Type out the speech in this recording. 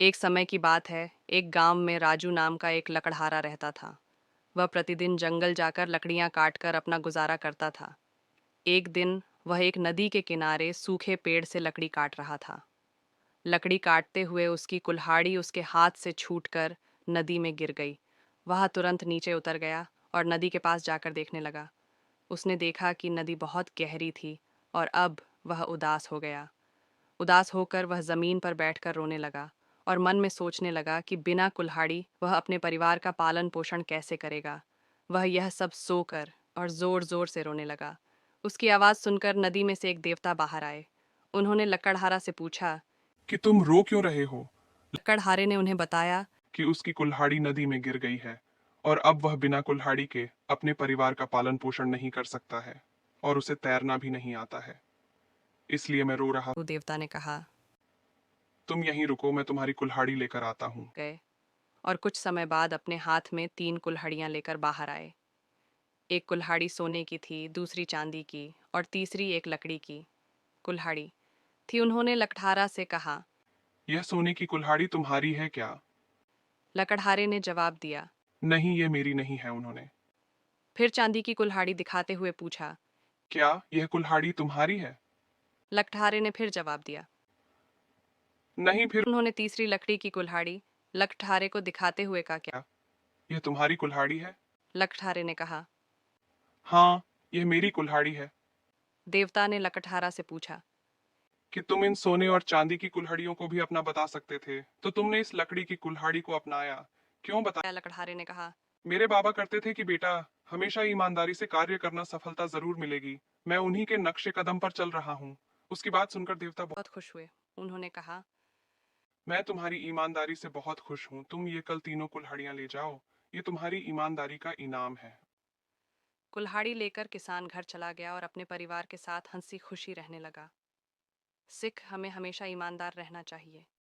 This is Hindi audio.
एक समय की बात है। एक गांव में राजू नाम का एक लकड़हारा रहता था। वह प्रतिदिन जंगल जाकर लकड़ियां काटकर अपना गुजारा करता था। एक दिन वह एक नदी के किनारे सूखे पेड़ से लकड़ी काट रहा था। लकड़ी काटते हुए उसकी कुल्हाड़ी उसके हाथ से छूटकर नदी में गिर गई। वह तुरंत नीचे उतर गया और नदी के पास जाकर देखने लगा। उसने देखा कि नदी बहुत गहरी थी और अब वह उदास हो गया। उदास होकर वह जमीन पर बैठकर रोने लगा और मन में सोचने लगा कि बिना कुल्हाड़ी वह अपने परिवार का पालन पोषण कैसे करेगा। वह यह सब सोकर और जोर जोर से रोने लगा। उसकी आवाज़ सुनकर नदी में से एक देवता बाहर आए। उन्होंने लकड़हारा से पूछा। कि तुम रो क्यों रहे हो। लकड़हारे ने उन्हें बताया। कि उसकी कुल्हाड़ी नदी में गिर गई है और अब वह बिना कुल्हाड़ी के अपने परिवार का पालन पोषण नहीं कर सकता है और उसे तैरना भी नहीं आता है, इसलिए मैं रो रहा। वो देवता ने कहा। तुम यहीं रुको, मैं तुम्हारी कुल्हाड़ी लेकर आता हूँ। गए और कुछ समय बाद अपने हाथ में 3 कुल्हाड़ियां लेकर बाहर आए। एक कुल्हाड़ी सोने की थी, दूसरी चांदी की और तीसरी एक लकड़ी की कुल्हाड़ी थी। उन्होंने लकड़हारा से कहा। यह सोने की कुल्हाड़ी तुम्हारी है क्या। लकड़हारे ने जवाब दिया। नहीं, ये मेरी नहीं है। उन्होंने फिर चांदी की कुल्हाड़ी दिखाते हुए पूछा। क्या यह कुल्हाड़ी तुम्हारी है। लकड़हारे ने फिर जवाब दिया। नहीं। फिर उन्होंने तीसरी लकड़ी की कुल्हाड़ी लकड़हारे को दिखाते हुए कहा। क्या? क्या यह तुम्हारी कुल्हाड़ी है। लकड़हारे ने कहा। हाँ, यह मेरी कुल्हाड़ी है। देवता ने लकड़हारा से पूछा। कि तुम इन सोने और चांदी की कुल्हाड़ियों को भी अपना बता सकते थे, तो तुमने इस लकड़ी की कुल्हाड़ी को अपनाया क्यों, बता। लकड़हारे ने कहा। मेरे बाबा करते थे कि बेटा, हमेशा ईमानदारी से कार्य करना, सफलता जरूर मिलेगी। मैं उन्हीं के नक्शे कदम पर चल रहा हूँ। उसकी बात सुनकर देवता बहुत खुश हुए। उन्होंने कहा। मैं तुम्हारी ईमानदारी से बहुत खुश हूँ। तुम ये कल तीनों कुल्हाड़ियां ले जाओ। ये तुम्हारी ईमानदारी का इनाम है। कुल्हाड़ी लेकर किसान घर चला गया और अपने परिवार के साथ हंसी खुशी रहने लगा। सिख हमें हमेशा ईमानदार रहना चाहिए।